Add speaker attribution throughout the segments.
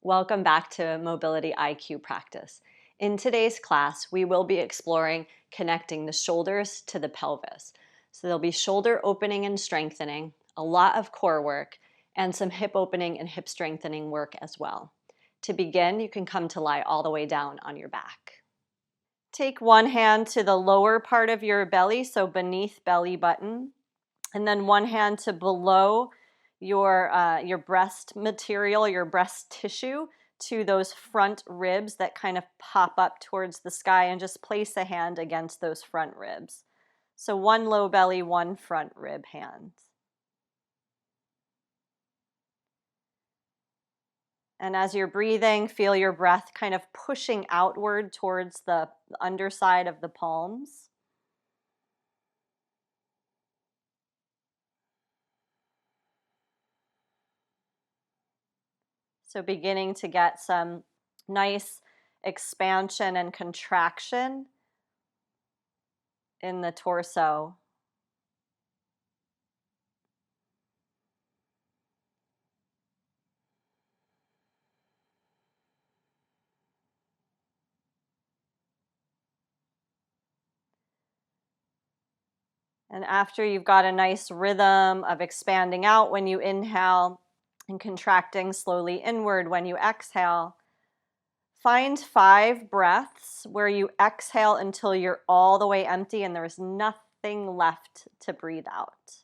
Speaker 1: Welcome back to Mobility IQ practice. In today's class, we will be exploring connecting the shoulders to the pelvis. So there'll be shoulder opening and strengthening, a lot of core work, and some hip opening and hip strengthening work as well. To begin, you can come to lie all the way down on your back. Take one hand to the lower part of your belly, so beneath belly button, and then one hand to below your breast material, your breast tissue, to those front ribs that kind of pop up towards the sky, and just place a hand against those front ribs. So one low belly, one front rib hand. And as you're breathing, feel your breath kind of pushing outward towards the underside of the palms. So beginning to get some nice expansion and contraction in the torso. And after you've got a nice rhythm of expanding out when you inhale and contracting slowly inward when you exhale, find 5 breaths where you exhale until you're all the way empty and there's nothing left to breathe out.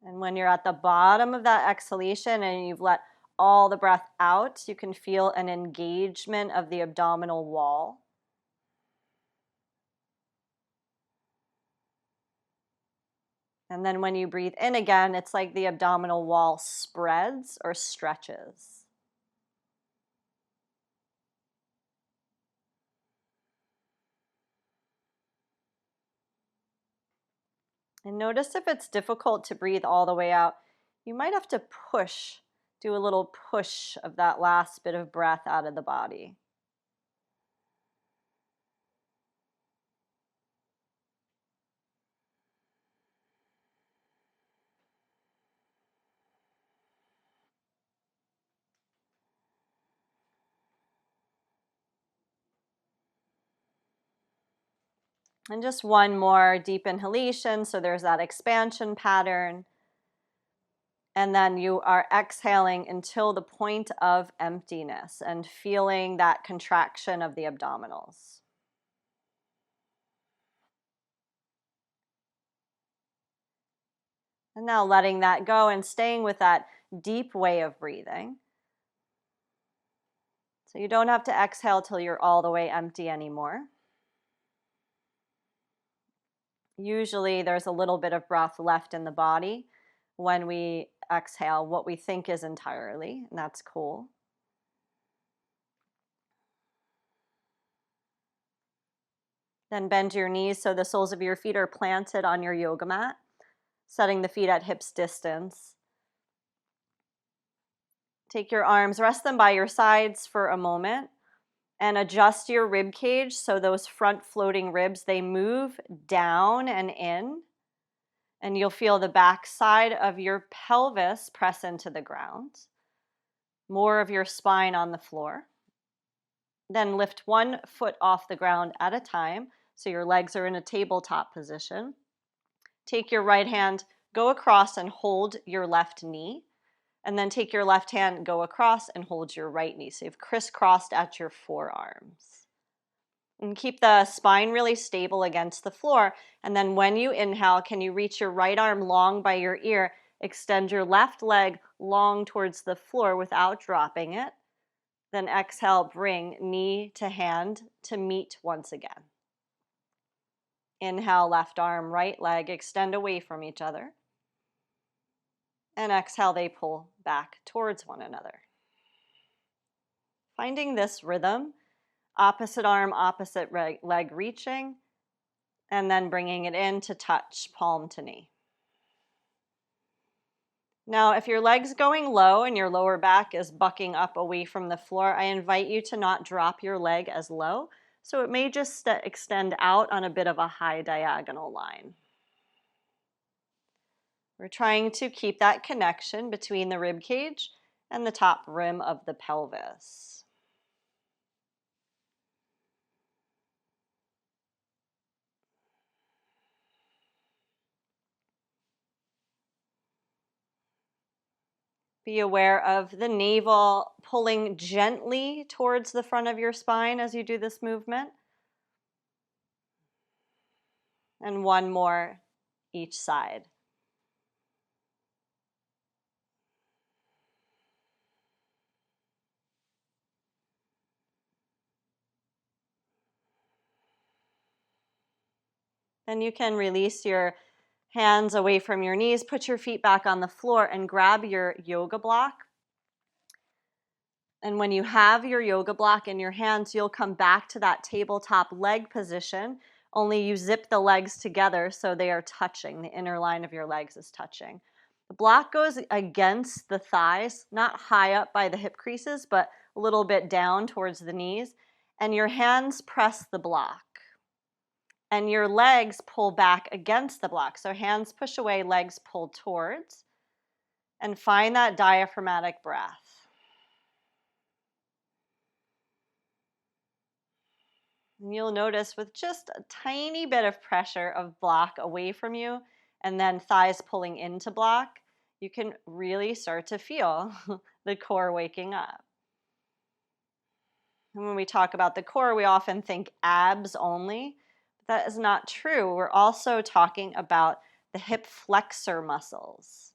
Speaker 1: And when you're at the bottom of that exhalation and you've let all the breath out, you can feel an engagement of the abdominal wall. And then when you breathe in again, it's like the abdominal wall spreads or stretches. And notice if it's difficult to breathe all the way out, you might have to push, do a little push of that last bit of breath out of the body. And just one more deep inhalation, so there's that expansion pattern. And then you are exhaling until the point of emptiness and feeling that contraction of the abdominals. And now letting that go and staying with that deep way of breathing. So you don't have to exhale till you're all the way empty anymore. Usually there's a little bit of breath left in the body when we exhale what we think is entirely, and that's cool. Then bend your knees so the soles of your feet are planted on your yoga mat, setting the feet at hips distance. Take your arms, rest them by your sides for a moment, and adjust your rib cage so those front floating ribs, they move down and in, and you'll feel the back side of your pelvis press into the ground. More of your spine on the floor. Then lift one foot off the ground at a time, so your legs are in a tabletop position. Take your right hand, go across and hold your left knee, and then take your left hand, go across and hold your right knee. So you've crisscrossed at your forearms. And keep the spine really stable against the floor. And then when you inhale, can you reach your right arm long by your ear? Extend your left leg long towards the floor without dropping it. Then exhale, bring knee to hand to meet once again. Inhale, left arm, right leg, extend away from each other. And exhale, they pull back towards one another. Finding this rhythm, opposite arm, opposite leg reaching, and then bringing it in to touch palm to knee. Now, if your leg's going low and your lower back is bucking up away from the floor, I invite you to not drop your leg as low. So it may just extend out on a bit of a high diagonal line. We're trying to keep that connection between the rib cage and the top rim of the pelvis. Be aware of the navel pulling gently towards the front of your spine as you do this movement. And one more each side. Then you can release your hands away from your knees, put your feet back on the floor, and grab your yoga block. And when you have your yoga block in your hands, you'll come back to that tabletop leg position, only you zip the legs together so they are touching. The inner line of your legs is touching. The block goes against the thighs, not high up by the hip creases, but a little bit down towards the knees. And your hands press the block. And your legs pull back against the block. So hands push away, legs pull towards. And find that diaphragmatic breath. And you'll notice with just a tiny bit of pressure of block away from you and then thighs pulling into block, you can really start to feel the core waking up. And when we talk about the core, we often think abs only. But that is not true. We're also talking about the hip flexor muscles.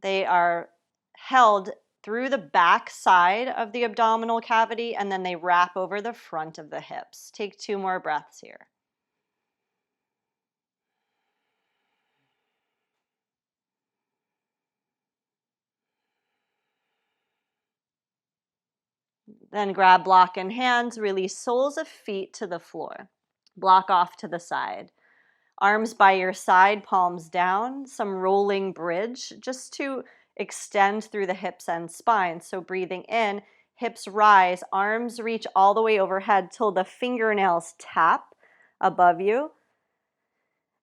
Speaker 1: They are held through the back side of the abdominal cavity, and then they wrap over the front of the hips. Take 2 more breaths here. Then grab block in hands, release soles of feet to the floor. Block off to the side. Arms by your side, palms down, some rolling bridge just to extend through the hips and spine. So breathing in, hips rise, arms reach all the way overhead till the fingernails tap above you.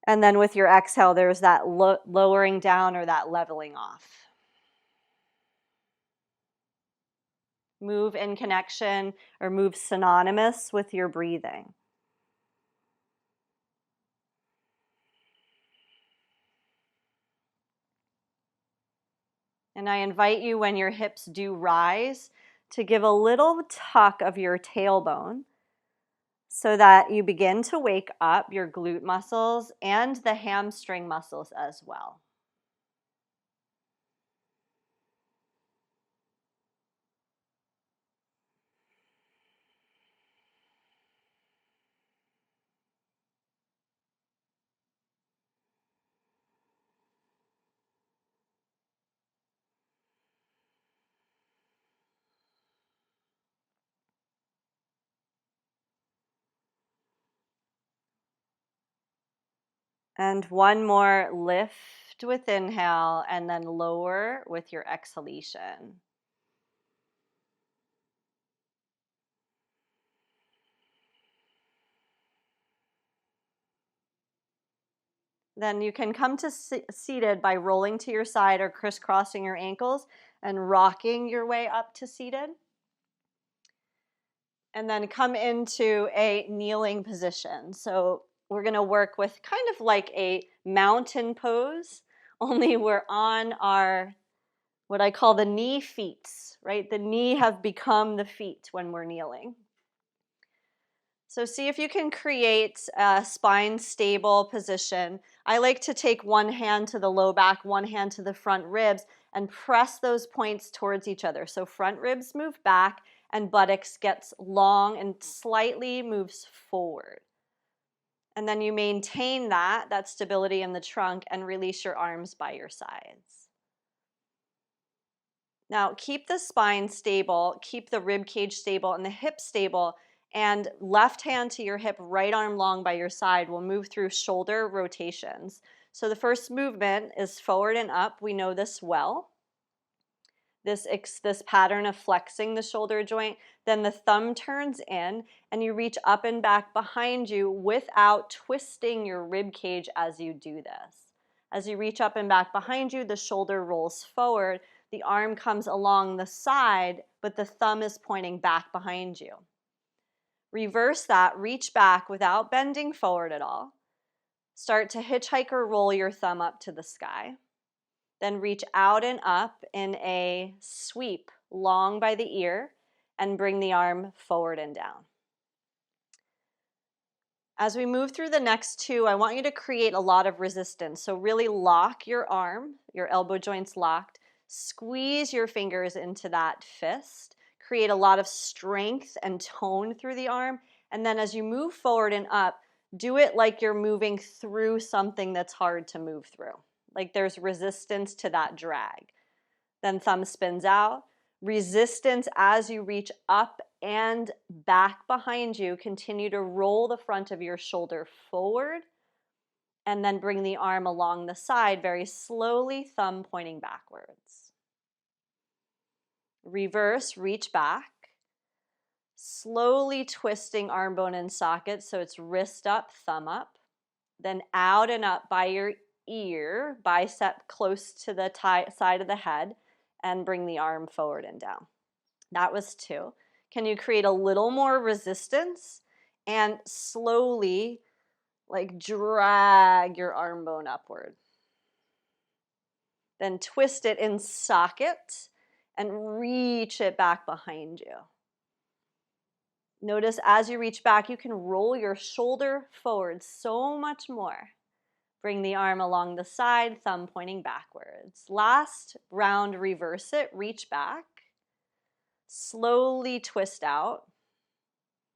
Speaker 1: And then with your exhale, there's that lowering down or that leveling off. Move in connection or move synonymous with your breathing. And I invite you, when your hips do rise, to give a little tuck of your tailbone so that you begin to wake up your glute muscles and the hamstring muscles as well. And one more lift with inhale and then lower with your exhalation. Then you can come to seated by rolling to your side or crisscrossing your ankles and rocking your way up to seated. And then come into a kneeling position. So we're going to work with kind of like a mountain pose, only we're on our, what I call the knee feet, right? The knee have become the feet when we're kneeling. So see if you can create a spine stable position. I like to take one hand to the low back, one hand to the front ribs, and press those points towards each other. So front ribs move back and buttocks gets long and slightly moves forward. And then you maintain that stability in the trunk and release your arms by your sides. Now keep the spine stable, keep the rib cage stable and the hip stable. And left hand to your hip, right arm long by your side. We'll move through shoulder rotations. So the first movement is forward and up. We know this well. This pattern of flexing the shoulder joint. Then the thumb turns in and you reach up and back behind you without twisting your rib cage as you do this. As you reach up and back behind you, the shoulder rolls forward. The arm comes along the side, but the thumb is pointing back behind you. Reverse that, reach back without bending forward at all. Start to hitchhike or roll your thumb up to the sky. Then reach out and up in a sweep, long by the ear, and bring the arm forward and down. As we move through the next two, I want you to create a lot of resistance. So really lock your arm, your elbow joints locked. Squeeze your fingers into that fist. Create a lot of strength and tone through the arm. And then as you move forward and up, do it like you're moving through something that's hard to move through. Like there's resistance to that drag. Then thumb spins out. Resistance as you reach up and back behind you. Continue to roll the front of your shoulder forward and then bring the arm along the side very slowly, thumb pointing backwards. Reverse, reach back. Slowly twisting arm bone and socket so it's wrist up, thumb up. Then out and up by your ear, bicep close to the side of the head, and bring the arm forward and down. That was two. Can you create a little more resistance and slowly like drag your arm bone upward? Then twist it in socket and reach it back behind you. Notice as you reach back, you can roll your shoulder forward so much more. Bring the arm along the side, thumb pointing backwards. Last round, reverse it, reach back. Slowly twist out.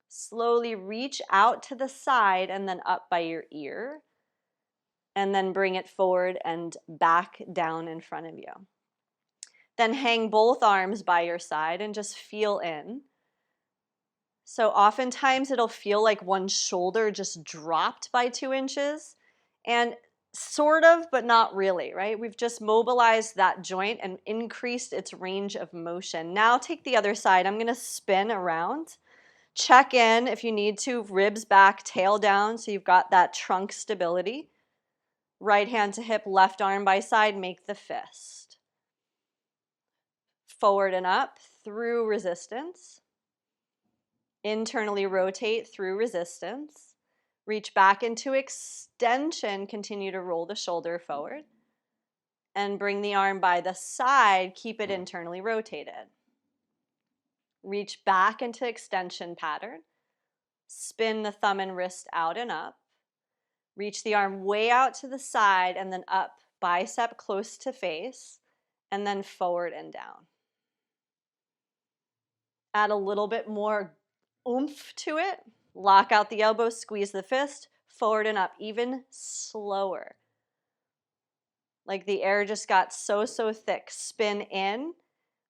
Speaker 1: Slowly reach out to the side and then up by your ear. And then bring it forward and back down in front of you. Then hang both arms by your side and just feel in. So oftentimes it'll feel like one shoulder just dropped by 2 inches, and sort of, but not really, right? We've just mobilized that joint and increased its range of motion. Now take the other side. I'm gonna spin around. Check in if you need to, ribs back, tail down, so you've got that trunk stability. Right hand to hip, left arm by side, make the fist. Forward and up through resistance. Internally rotate through resistance. Reach back into extension. Continue to roll the shoulder forward. And bring the arm by the side. Keep it internally rotated. Reach back into extension pattern. Spin the thumb and wrist out and up. Reach the arm way out to the side and then up, bicep close to face, and then forward and down. Add a little bit more oomph to it. Lock out the elbow, squeeze the fist, forward and up, even slower. Like the air just got so thick. Spin in,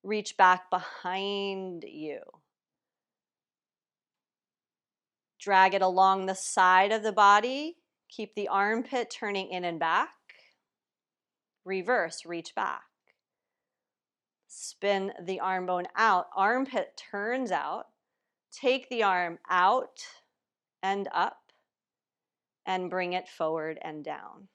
Speaker 1: reach back behind you. Drag it along the side of the body. Keep the armpit turning in and back. Reverse, reach back. Spin the arm bone out. Armpit turns out. Take the arm out and up and bring it forward and down.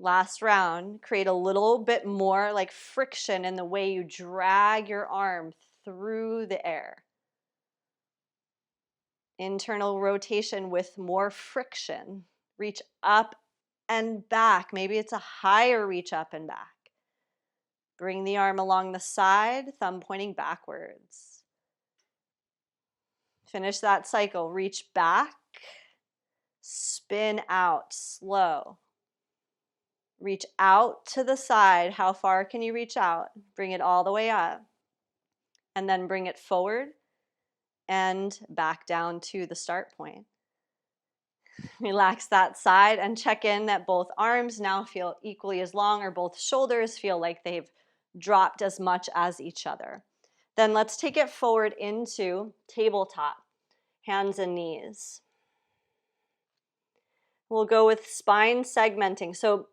Speaker 1: Last round, create a little bit more like friction in the way you drag your arm through the air. Internal rotation with more friction. Reach up and back. Maybe it's a higher reach up and back. Bring the arm along the side, thumb pointing backwards. Finish that cycle. Reach back, spin out, slow. Reach out to the side. How far can you reach out? Bring it all the way up. And then bring it forward and back down to the start point. Relax that side and check in that both arms now feel equally as long, or both shoulders feel like they've dropped as much as each other. Then let's take it forward into tabletop, hands and knees. We'll go with spine segmenting. So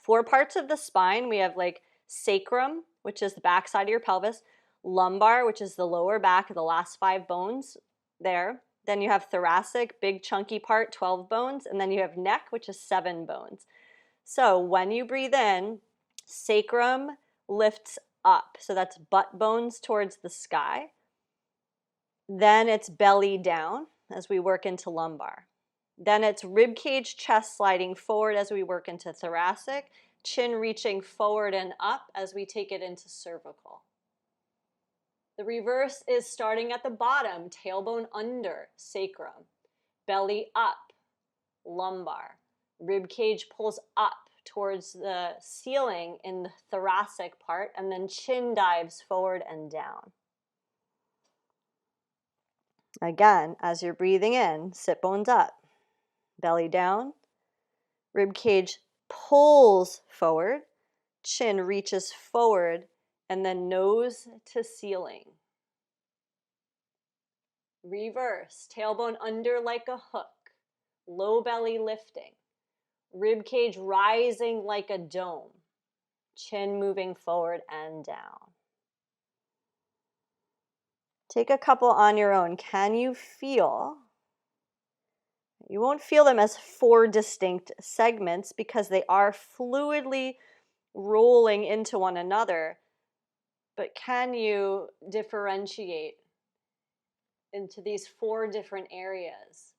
Speaker 1: 4 parts of the spine, we have like sacrum, which is the back side of your pelvis, lumbar, which is the lower back of the last 5 bones there. Then you have thoracic, big chunky part, 12 bones, and then you have neck, which is 7 bones. So when you breathe in, sacrum lifts up. So that's butt bones towards the sky. Then it's belly down as we work into lumbar. Then it's rib cage, chest sliding forward as we work into thoracic, chin reaching forward and up as we take it into cervical. The reverse is starting at the bottom, tailbone under, sacrum, belly up, lumbar. Rib cage pulls up towards the ceiling in the thoracic part, and then chin dives forward and down. Again, as you're breathing in, sit bones up. Belly down, rib cage pulls forward, chin reaches forward, and then nose to ceiling. Reverse, tailbone under like a hook, low belly lifting, rib cage rising like a dome, chin moving forward and down. Take a couple on your own. Can you feel? You won't feel them as 4 distinct segments because they are fluidly rolling into one another. But can you differentiate into these 4 different areas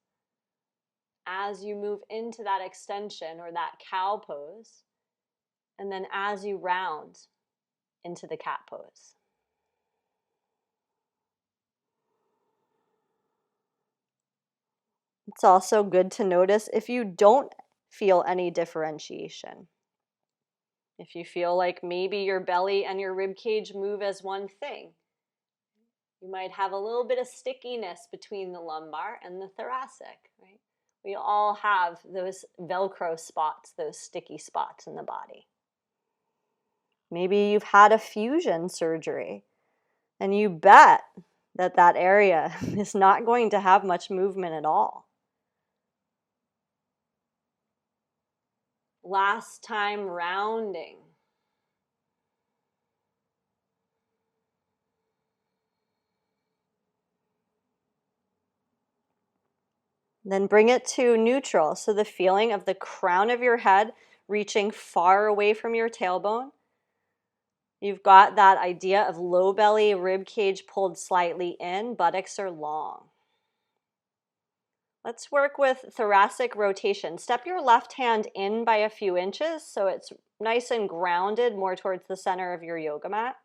Speaker 1: as you move into that extension or that cow pose, and then as you round into the cat pose? It's also good to notice if you don't feel any differentiation. If you feel like maybe your belly and your rib cage move as one thing, you might have a little bit of stickiness between the lumbar and the thoracic, right? We all have those Velcro spots, those sticky spots in the body. Maybe you've had a fusion surgery, and you bet that that area is not going to have much movement at all. Last time rounding. Then bring it to neutral. So the feeling of the crown of your head reaching far away from your tailbone. You've got that idea of low belly, rib cage pulled slightly in, buttocks are long. Let's work with thoracic rotation. Step your left hand in by a few inches so it's nice and grounded more towards the center of your yoga mat.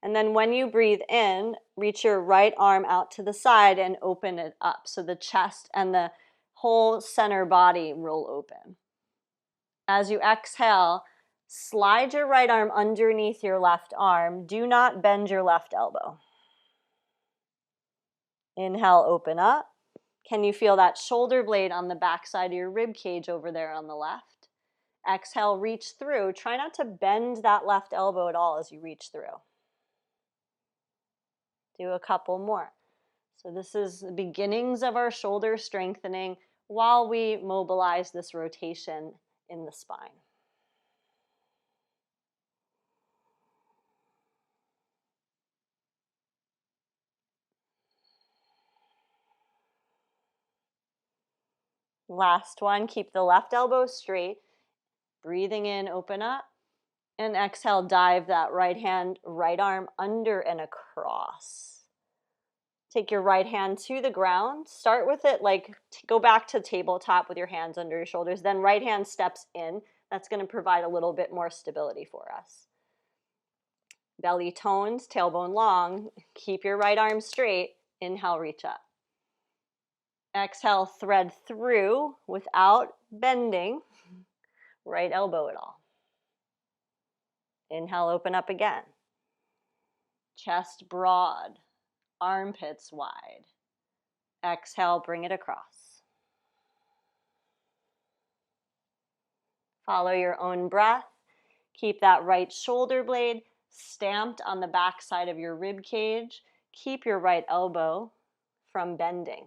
Speaker 1: And then when you breathe in, reach your right arm out to the side and open it up. So the chest and the whole center body roll open. As you exhale, slide your right arm underneath your left arm. Do not bend your left elbow. Inhale, open up. Can you feel that shoulder blade on the back side of your rib cage over there on the left? Exhale, reach through. Try not to bend that left elbow at all as you reach through. Do a couple more. So this is the beginnings of our shoulder strengthening while we mobilize this rotation in the spine. Last one, keep the left elbow straight. Breathing in, open up. And exhale, dive that right hand, right arm under and across. Take your right hand to the ground. Start with it like, go back to tabletop with your hands under your shoulders. Then right hand steps in. That's going to provide a little bit more stability for us. Belly toned, tailbone long. Keep your right arm straight. Inhale, reach up. Exhale, thread through without bending right elbow at all. Inhale, open up again. Chest broad, armpits wide. Exhale, bring it across. Follow your own breath. Keep that right shoulder blade stamped on the back side of your rib cage. Keep your right elbow from bending.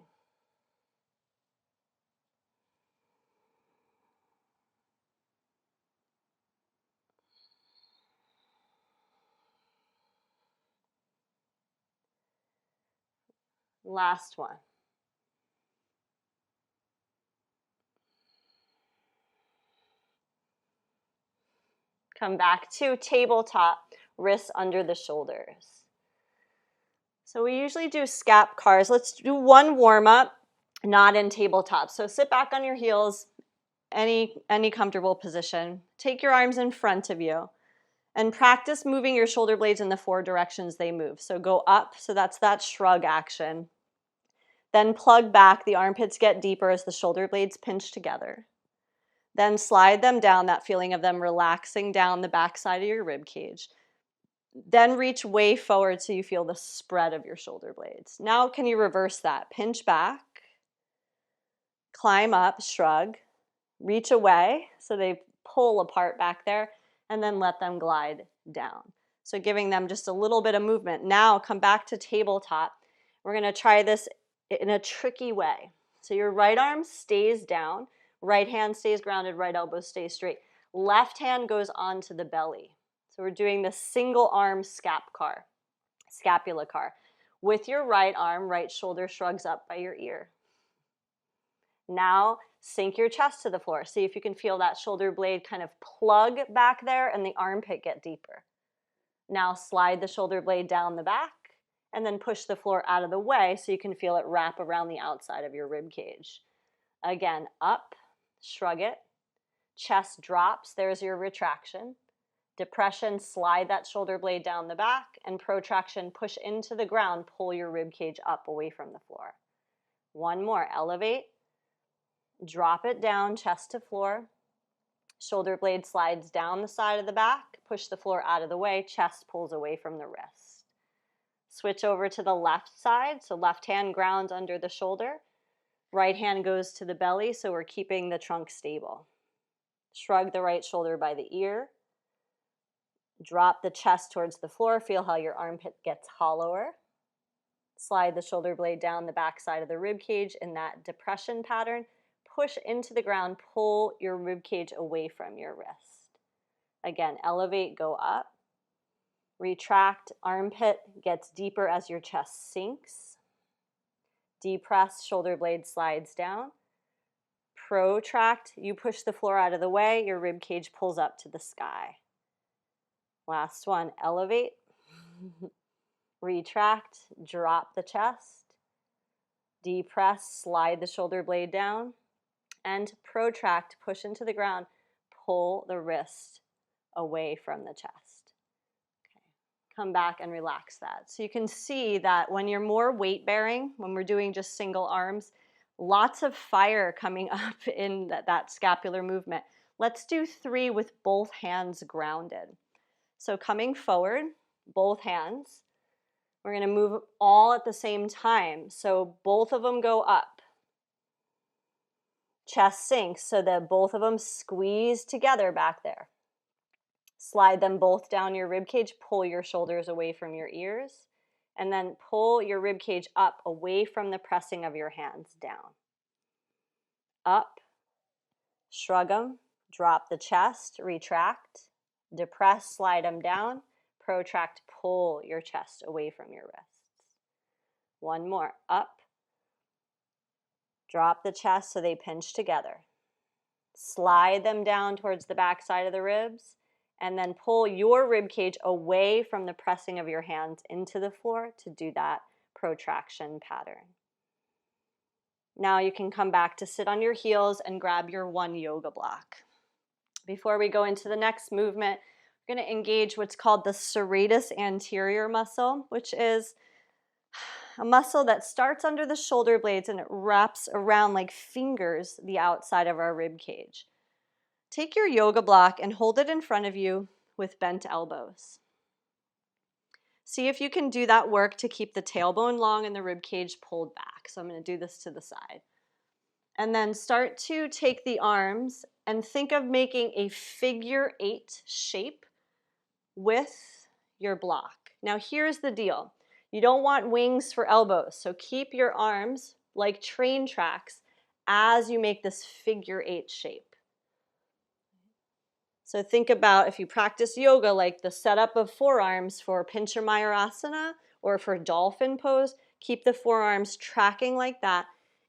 Speaker 1: Last one. Come back to tabletop, wrists under the shoulders. So we usually do scap cars. Let's do one warm up, not in tabletop. So sit back on your heels, any comfortable position. Take your arms in front of you and practice moving your shoulder blades in the 4 directions they move. So go up, so that's that shrug action. Then plug back, the armpits get deeper as the shoulder blades pinch together. Then slide them down, that feeling of them relaxing down the backside of your rib cage. Then reach way forward so you feel the spread of your shoulder blades. Now can you reverse that? Pinch back, climb up, shrug, reach away so they pull apart back there, and then let them glide down. So giving them just a little bit of movement. Now come back to tabletop. We're going to try this in a tricky way. So your right arm stays down, right hand stays grounded, right elbow stays straight. Left hand goes onto the belly. So we're doing the single arm scapula car. With your right arm, right shoulder shrugs up by your ear. Now sink your chest to the floor. See if you can feel that shoulder blade kind of plug back there and the armpit get deeper. Now slide the shoulder blade down the back and then push the floor out of the way so you can feel it wrap around the outside of your rib cage. Again, up, shrug it. Chest drops, there's your retraction. Depression, slide that shoulder blade down the back, and protraction, push into the ground, pull your rib cage up away from the floor. One more, elevate, drop it down, chest to floor. Shoulder blade slides down the side of the back, push the floor out of the way, chest pulls away from the wrist. Switch over to the left side, so left hand grounds under the shoulder, right hand goes to the belly, so we're keeping the trunk stable. Shrug the right shoulder by the ear. Drop the chest towards the floor, feel how your armpit gets hollower. Slide the shoulder blade down the back side of the rib cage in that depression pattern. Push into the ground, pull your rib cage away from your wrist. Again, elevate, go up. Retract, armpit gets deeper as your chest sinks. Depress, shoulder blade slides down. Protract, you push the floor out of the way, your rib cage pulls up to the sky. Last one, elevate. Retract, drop the chest. Depress, slide the shoulder blade down. And protract, push into the ground, pull the wrist away from the chest. Okay. Come back and relax that. So you can see that when you're more weight bearing, when we're doing just single arms, lots of fire coming up in that scapular movement. Let's do 3 with both hands grounded. So coming forward, both hands. We're going to move all at the same time. So both of them go up. Chest sinks so that both of them squeeze together back there. Slide them both down your rib cage, pull your shoulders away from your ears, and then pull your rib cage up away from the pressing of your hands down. Up, shrug them, drop the chest, retract, depress, slide them down, protract, pull your chest away from your wrists. One more, up. Drop the chest so they pinch together. Slide them down towards the back side of the ribs, and then pull your rib cage away from the pressing of your hands into the floor to do that protraction pattern. Now you can come back to sit on your heels and grab your one yoga block. Before we go into the next movement, we're going to engage what's called the serratus anterior muscle, which is a muscle that starts under the shoulder blades and it wraps around like fingers the outside of our rib cage. Take your yoga block and hold it in front of you with bent elbows. See if you can do that work to keep the tailbone long and the rib cage pulled back. So I'm going to do this to the side. And then start to take the arms and think of making a figure 8 shape with your block. Now here's the deal. You don't want wings for elbows, so keep your arms like train tracks as you make this figure 8 shape. So think about if you practice yoga, like the setup of forearms for Pincha Mayurasana or for dolphin pose, keep the forearms tracking like that,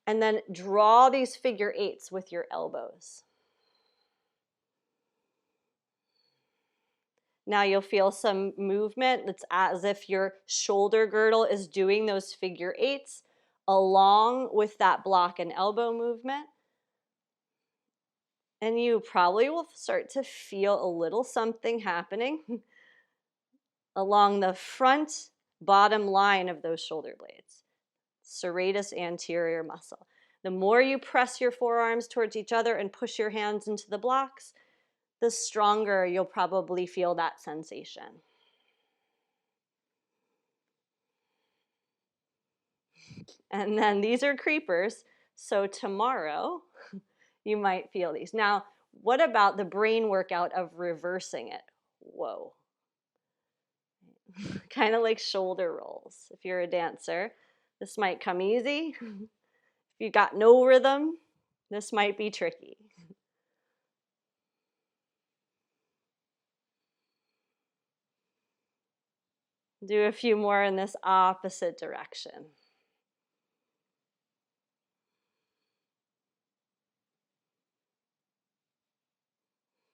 Speaker 1: and then draw these figure 8s with your elbows. Now you'll feel some movement. It's as if your shoulder girdle is doing those figure eights along with that block and elbow movement. And you probably will start to feel a little something happening along the front bottom line of those shoulder blades, serratus anterior muscle. The more you press your forearms towards each other and push your hands into the blocks, the stronger you'll probably feel that sensation. And then these are creepers, so tomorrow you might feel these. Now, what about the brain workout of reversing it? Whoa. Kind of like shoulder rolls. If you're a dancer, this might come easy. If you got no rhythm, this might be tricky. Do a few more in this opposite direction.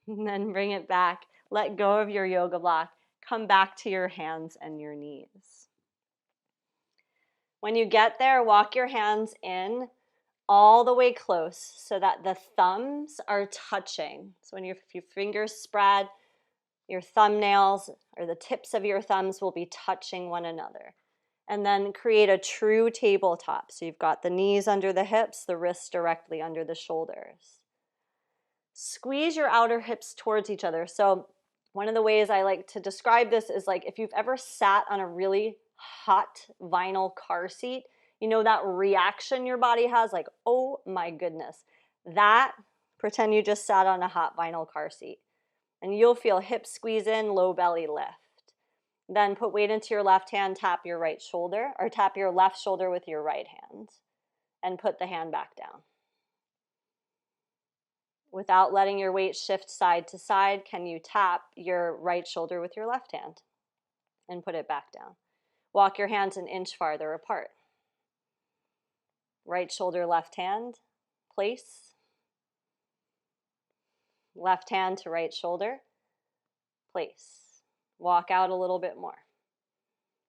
Speaker 1: And then bring it back. Let go of your yoga block. Come back to your hands and your knees. When you get there, walk your hands in all the way close so that the thumbs are touching. So when your fingers spread, your thumbnails or the tips of your thumbs will be touching one another. And then create a true tabletop. So you've got the knees under the hips, the wrists directly under the shoulders. Squeeze your outer hips towards each other. So one of the ways I like to describe this is like if you've ever sat on a really hot vinyl car seat, you know that reaction your body has, like, oh my goodness. That, pretend you just sat on a hot vinyl car seat. And you'll feel hips squeeze in, low belly lift. Then put weight into your left hand, tap your right shoulder, or tap your left shoulder with your right hand, and put the hand back down. Without letting your weight shift side to side, can you tap your right shoulder with your left hand and put it back down? Walk your hands an inch farther apart. Right shoulder, left hand, place. Left hand to right shoulder, place. Walk out a little bit more.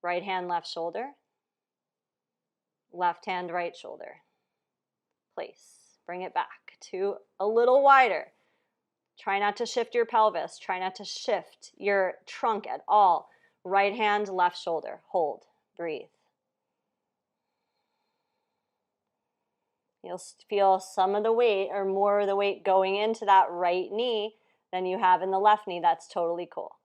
Speaker 1: Right hand, left shoulder. Left hand, right shoulder. Place. Bring it back to a little wider. Try not to shift your pelvis. Try not to shift your trunk at all. Right hand, left shoulder. Hold. Breathe. You'll feel some of the weight or more of the weight going into that right knee than you have in the left knee. That's totally cool.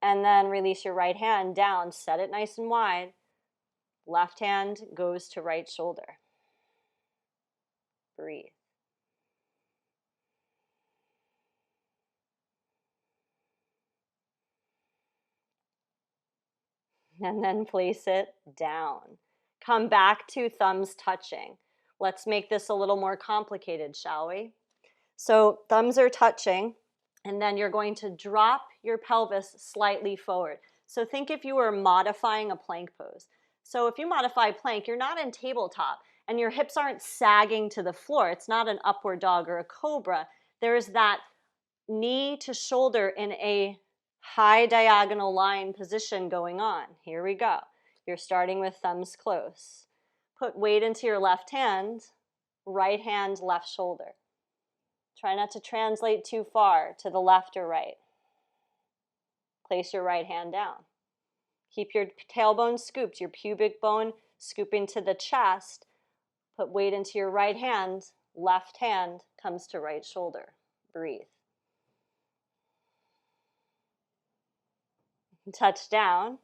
Speaker 1: And then release your right hand down. Set it nice and wide. Left hand goes to right shoulder. Breathe. And then place it down. Come back to thumbs touching. Let's make this a little more complicated, shall we? So thumbs are touching, and then you're going to drop your pelvis slightly forward. So think if you were modifying a plank pose. So if you modify plank, you're not in tabletop, and your hips aren't sagging to the floor. It's not an upward dog or a cobra. There's that knee to shoulder in a high diagonal line position going on. Here we go. You're starting with thumbs close. Put weight into your left hand, left shoulder. Try not to translate too far to the left or right. Place your right hand down. Keep your tailbone scooped, your pubic bone scooping to the chest. Put weight into your right hand, left hand comes to right shoulder. Breathe. Touch down,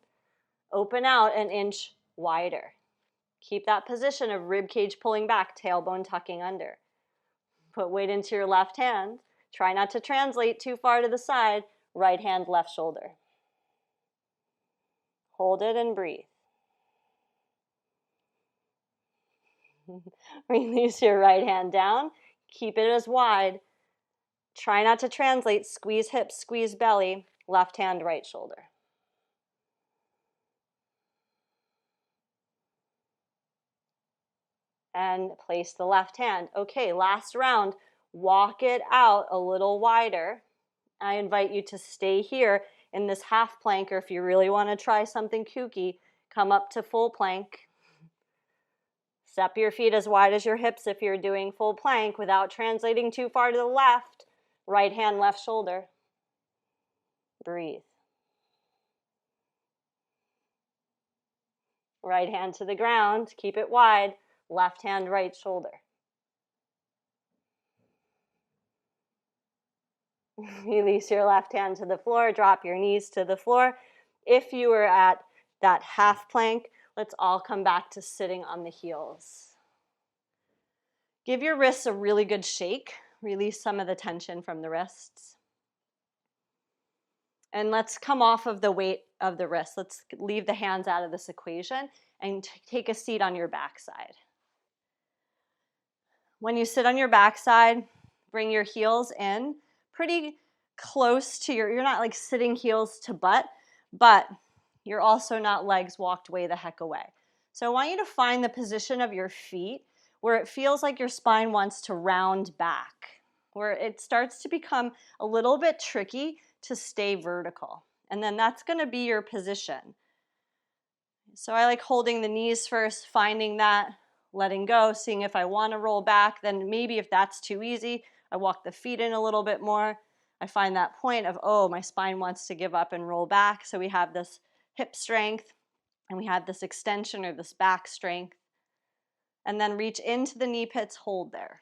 Speaker 1: open out an inch wider. Keep that position of rib cage pulling back, tailbone tucking under. Put weight into your left hand. Try not to translate too far to the side. Right hand, left shoulder. Hold it and breathe. Release your right hand down. Keep it as wide. Try not to translate. Squeeze hips, squeeze belly. Left hand, right shoulder. And place the left hand. Okay, last round. Walk it out a little wider. I invite you to stay here in this half plank, or if you really want to try something kooky, come up to full plank. Step your feet as wide as your hips if you're doing full plank without translating too far to the left. Right hand, left shoulder. Breathe. Right hand to the ground, keep it wide. Left hand, right shoulder. Release your left hand to the floor, drop your knees to the floor. If you were at that half plank, let's all come back to sitting on the heels. Give your wrists a really good shake. Release some of the tension from the wrists. And let's come off of the weight of the wrists. Let's leave the hands out of this equation and take a seat on your backside. When you sit on your backside, bring your heels in pretty close to you're not like sitting heels to butt, but you're also not legs walked way the heck away. So I want you to find the position of your feet where it feels like your spine wants to round back, where it starts to become a little bit tricky to stay vertical. And then that's going to be your position. So I like holding the knees first, finding that, letting go, seeing if I want to roll back. Then maybe if that's too easy, I walk the feet in a little bit more. I find that point of, oh, my spine wants to give up and roll back. So we have this hip strength and we have this extension or this back strength. And then reach into the knee pits, hold there.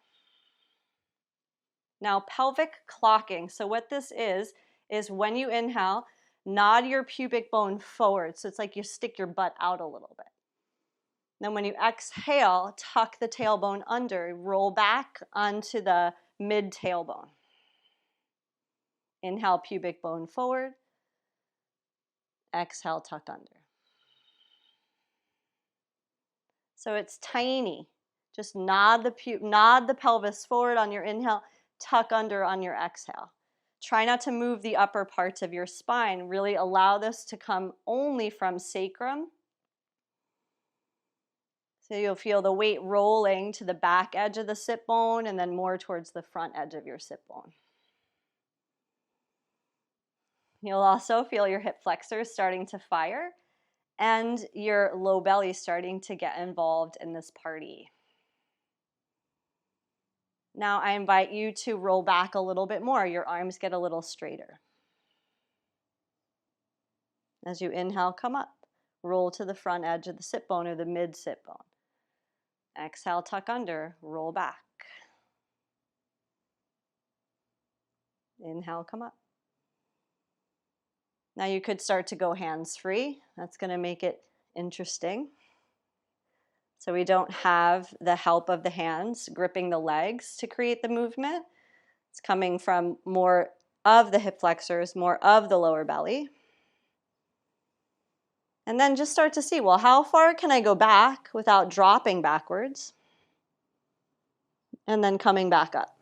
Speaker 1: Now pelvic clocking. So what this is when you inhale, nod your pubic bone forward. So it's like you stick your butt out a little bit. Then when you exhale, tuck the tailbone under, roll back onto the mid tailbone. Inhale, pubic bone forward. Exhale, tuck under. So it's tiny. Just nod the pelvis forward on your inhale, tuck under on your exhale. Try not to move the upper parts of your spine. Really allow this to come only from sacrum. So you'll feel the weight rolling to the back edge of the sit bone and then more towards the front edge of your sit bone. You'll also feel your hip flexors starting to fire and your low belly starting to get involved in this party. Now I invite you to roll back a little bit more. Your arms get a little straighter. As you inhale, come up. Roll to the front edge of the sit bone or the mid sit bone. Exhale, tuck under, roll back. Inhale, come up. Now you could start to go hands free. That's going to make it interesting. So we don't have the help of the hands gripping the legs to create the movement. It's coming from more of the hip flexors, more of the lower belly. And then just start to see, well, how far can I go back without dropping backwards? And then coming back up.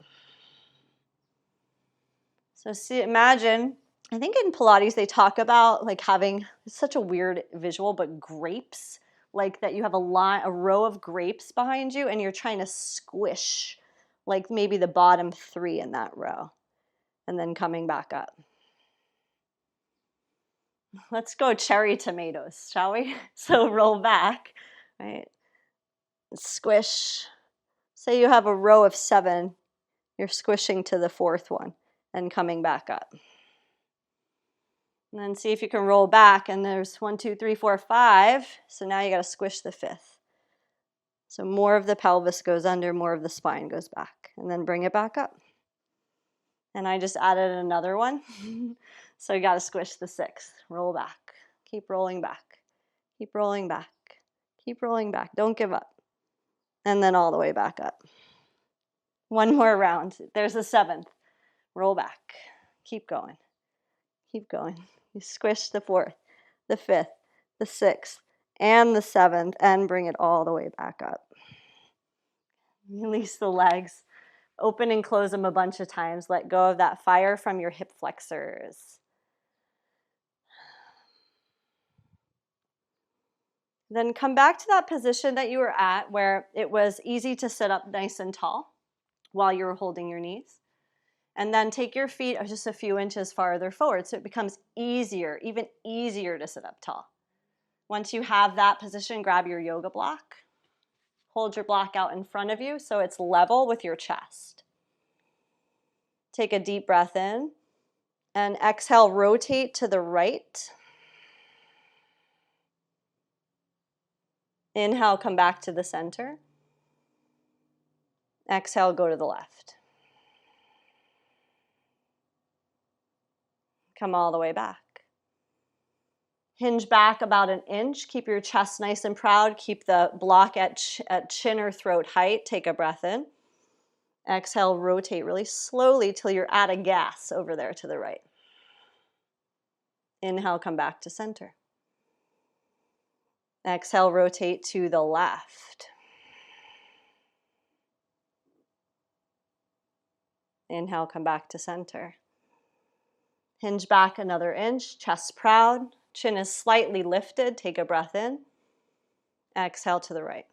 Speaker 1: So imagine, I think in Pilates they talk about like having, it's such a weird visual, but grapes, like that you have a row of grapes behind you and you're trying to squish like maybe the bottom 3 in that row and then coming back up. Let's go cherry tomatoes, shall we? So roll back, right? Squish. Say you have a row of 7, you're squishing to the 4th one and coming back up. And then see if you can roll back, and there's 1, 2, 3, 4, 5. So now you got to squish the 5th. So more of the pelvis goes under, more of the spine goes back, and then bring it back up. And I just added another one. So you got to squish the 6th. Roll back. Keep rolling back. Keep rolling back. Keep rolling back. Don't give up. And then all the way back up. One more round. There's a 7th. Roll back. Keep going. Keep going. You squish the 4th, the 5th, the 6th, and the 7th, and bring it all the way back up. Release the legs. Open and close them a bunch of times. Let go of that fire from your hip flexors. Then come back to that position that you were at where it was easy to sit up nice and tall while you were holding your knees. And then take your feet just a few inches farther forward so it becomes easier, even easier to sit up tall. Once you have that position, grab your yoga block. Hold your block out in front of you so it's level with your chest. Take a deep breath in and exhale, rotate to the right. Inhale, come back to the center. Exhale, go to the left. Come all the way back. Hinge back about an inch. Keep your chest nice and proud. Keep the block at chin or throat height. Take a breath in. Exhale, rotate really slowly till you're at a gas over there to the right. Inhale, come back to center. Exhale, rotate to the left. Inhale, come back to center. Hinge back another inch, chest proud. Chin is slightly lifted. Take a breath in. Exhale to the right.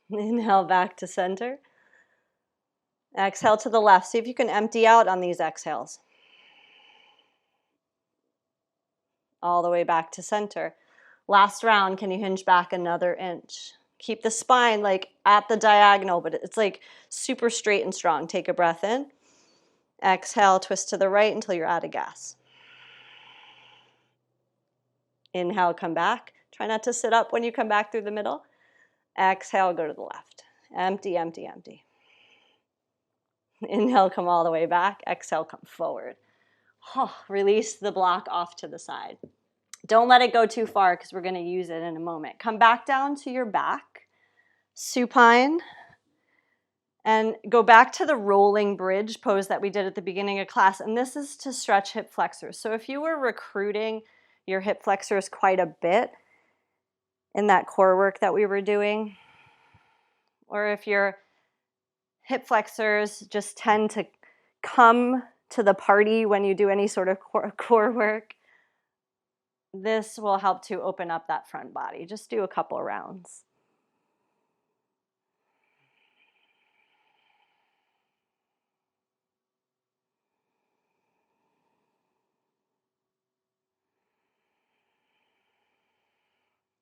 Speaker 1: Inhale back to center. Exhale to the left. See if you can empty out on these exhales. All the way back to center. Last round, can you hinge back another inch? Keep the spine like at the diagonal, but it's like super straight and strong. Take a breath in. Exhale, twist to the right until you're out of gas. Inhale, come back. Try not to sit up when you come back through the middle. Exhale, go to the left. Empty, empty, empty. Inhale, come all the way back. Exhale, come forward. Release the block off to the side. Don't let it go too far because we're going to use it in a moment. Come back down to your back, supine, and go back to the rolling bridge pose that we did at the beginning of class. And this is to stretch hip flexors. So if you were recruiting your hip flexors quite a bit in that core work that we were doing, or if your hip flexors just tend to come to the party when you do any sort of core work, this will help to open up that front body. Just do a couple rounds.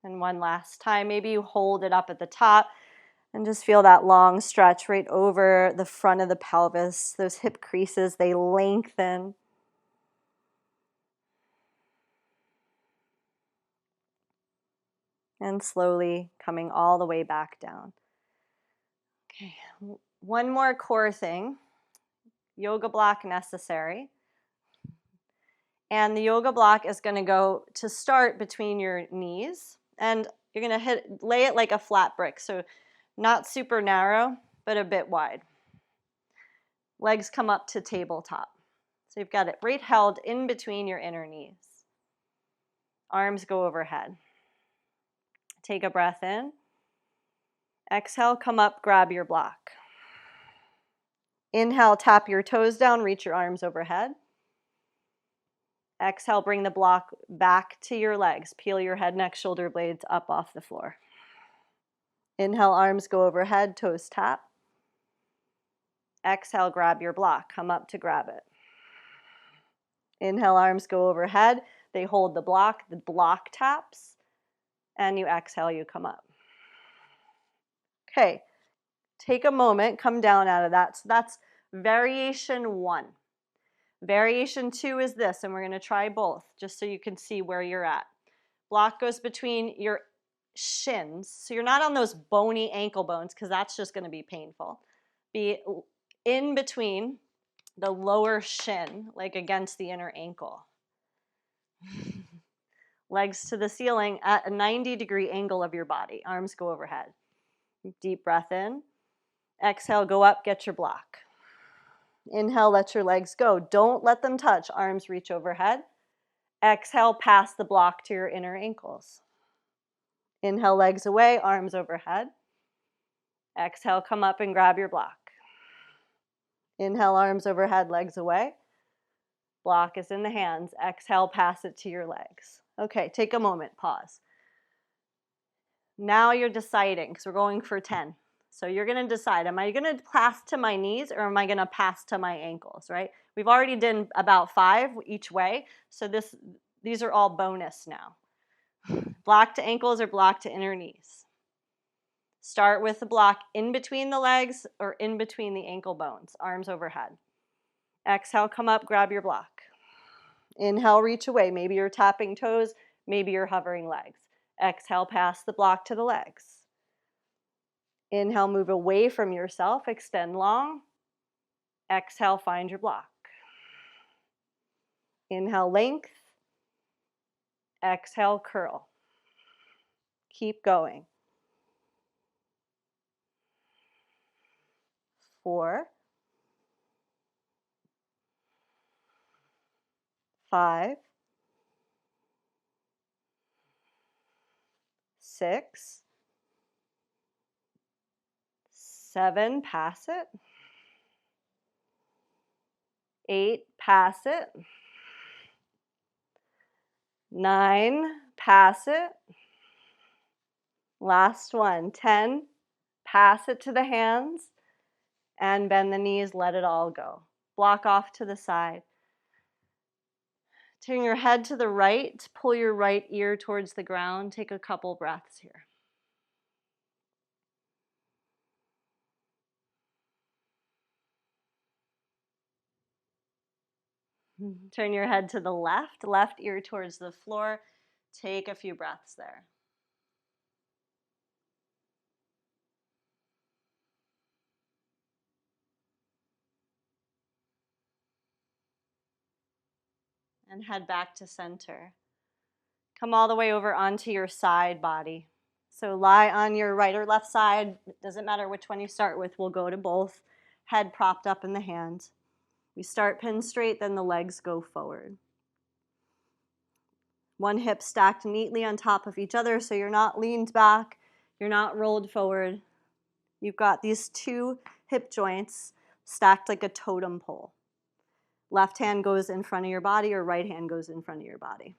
Speaker 1: And one last time, maybe you hold it up at the top and just feel that long stretch right over the front of the pelvis. Those hip creases, they lengthen. And slowly coming all the way back down. Okay, one more core thing. Yoga block necessary. And the yoga block is going to go to start between your knees. And you're going to lay it like a flat brick. So not super narrow, but a bit wide. Legs come up to tabletop. So you've got it right held in between your inner knees. Arms go overhead. Take a breath in. Exhale, come up, grab your block. Inhale, tap your toes down, reach your arms overhead. Exhale, bring the block back to your legs. Peel your head, neck, shoulder blades up off the floor. Inhale, arms go overhead, toes tap. Exhale, grab your block. Come up to grab it. Inhale, arms go overhead. They hold the block taps. And you exhale, you come up. Okay, take a moment, come down out of that. So that's variation 1. Variation 2 is this, and we're going to try both just so you can see where you're at. Block goes between your shins. So you're not on those bony ankle bones because that's just going to be painful. Be in between the lower shin, like against the inner ankle. Legs to the ceiling at a 90-degree angle of your body. Arms go overhead. Deep breath in. Exhale, go up, get your block. Inhale, let your legs go. Don't let them touch. Arms reach overhead. Exhale, pass the block to your inner ankles. Inhale, legs away, arms overhead. Exhale, come up and grab your block. Inhale, arms overhead, legs away. Block is in the hands. Exhale, pass it to your legs. Okay, take a moment, pause. Now you're deciding, because we're going for 10. So you're going to decide, am I going to pass to my knees or am I going to pass to my ankles, right? We've already done about 5 each way, so these are all bonus now. Block to ankles or block to inner knees. Start with the block in between the legs or in between the ankle bones, arms overhead. Exhale, come up, grab your block. Inhale, reach away. Maybe you're tapping toes, maybe you're hovering legs. Exhale, pass the block to the legs. Inhale, move away from yourself, extend long. Exhale, find your block. Inhale, length. Exhale, curl. Keep going. 4, 5, 6, 7, pass it. 8, pass it. 9, pass it. Last one, 10, pass it to the hands and bend the knees, let it all go. Block off to the side. Turn your head to the right, pull your right ear towards the ground. Take a couple breaths here. Turn your head to the left, left ear towards the floor. Take a few breaths there. And head back to center. Come all the way over onto your side body. So lie on your right or left side. It doesn't matter which one you start with. We'll go to both. Head propped up in the hand. We start pin straight, then the legs go forward. One hip stacked neatly on top of each other, so you're not leaned back, you're not rolled forward. You've got these 2 hip joints stacked like a totem pole. Left hand goes in front of your body or right hand goes in front of your body.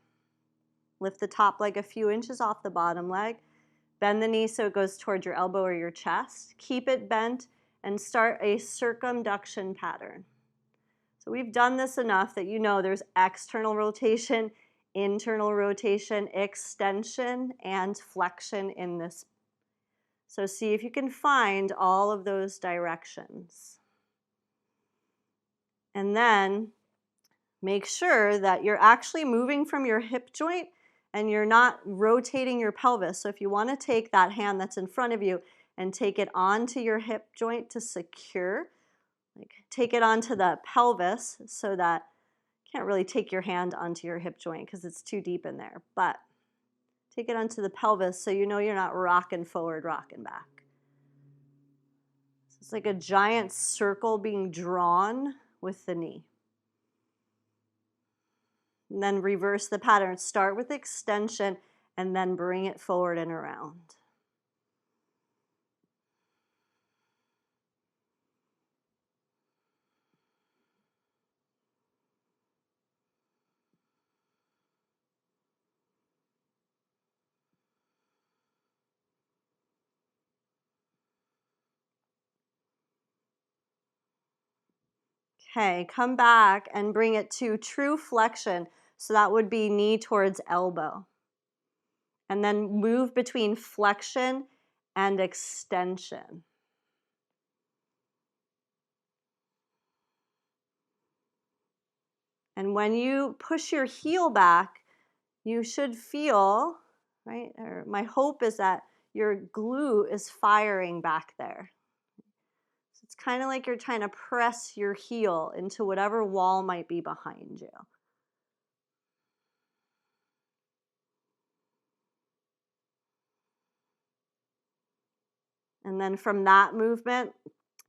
Speaker 1: Lift the top leg a few inches off the bottom leg. Bend the knee so it goes towards your elbow or your chest. Keep it bent and start a circumduction pattern. So we've done this enough that you know there's external rotation, internal rotation, extension, and flexion in this. So see if you can find all of those directions. And then make sure that you're actually moving from your hip joint and you're not rotating your pelvis. So if you want to take that hand that's in front of you and take it onto your hip joint to secure, like take it onto the pelvis so that you can't really take your hand onto your hip joint because it's too deep in there, but take it onto the pelvis so you know you're not rocking forward, rocking back. So it's like a giant circle being drawn with the knee. And then reverse the pattern. Start with extension and then bring it forward and around. Okay, come back and bring it to true flexion. So that would be knee towards elbow. And then move between flexion and extension. And when you push your heel back, you should feel, right, or my hope is that your glute is firing back there. So it's kind of like you're trying to press your heel into whatever wall might be behind you. And then from that movement,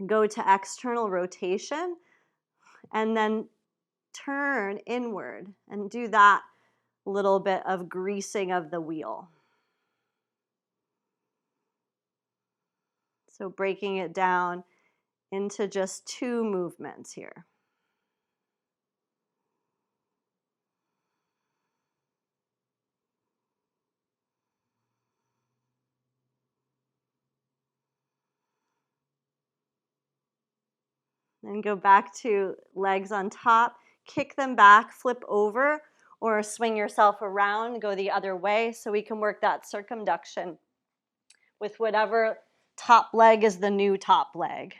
Speaker 1: go to external rotation and then turn inward and do that little bit of greasing of the wheel. So breaking it down into just 2 movements here. And go back to legs on top, kick them back, flip over, or swing yourself around, go the other way, so we can work that circumduction with whatever top leg is the new top leg.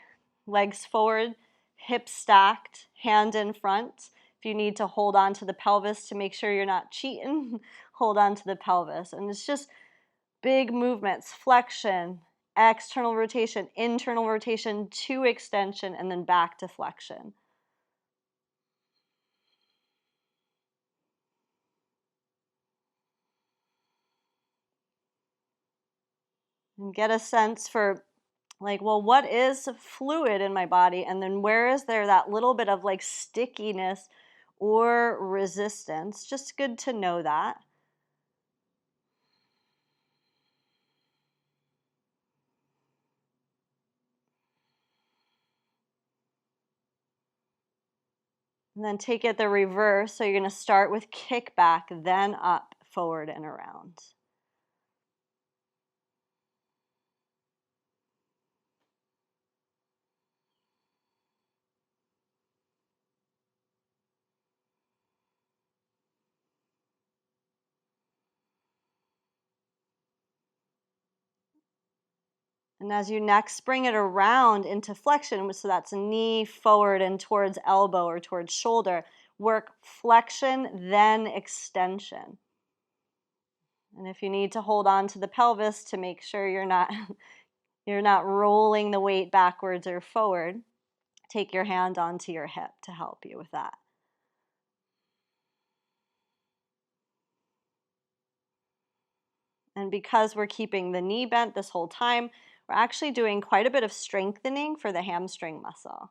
Speaker 1: Legs forward, hips stacked, hand in front. If you need to hold on to the pelvis to make sure you're not cheating, hold on to the pelvis. And it's just big movements, flexion, external rotation, internal rotation to extension, and then back to flexion. And get a sense for, like, well, what is fluid in my body? And then where is there that little bit of like stickiness or resistance? Just good to know that. And then take it the reverse. So you're going to start with kick back, then up, forward, and around. And as you next bring it around into flexion, so that's knee forward and towards elbow or towards shoulder, work flexion, then extension. And if you need to hold on to the pelvis to make sure you're not rolling the weight backwards or forward, take your hand onto your hip to help you with that. And because we're keeping the knee bent this whole time, we're actually doing quite a bit of strengthening for the hamstring muscle.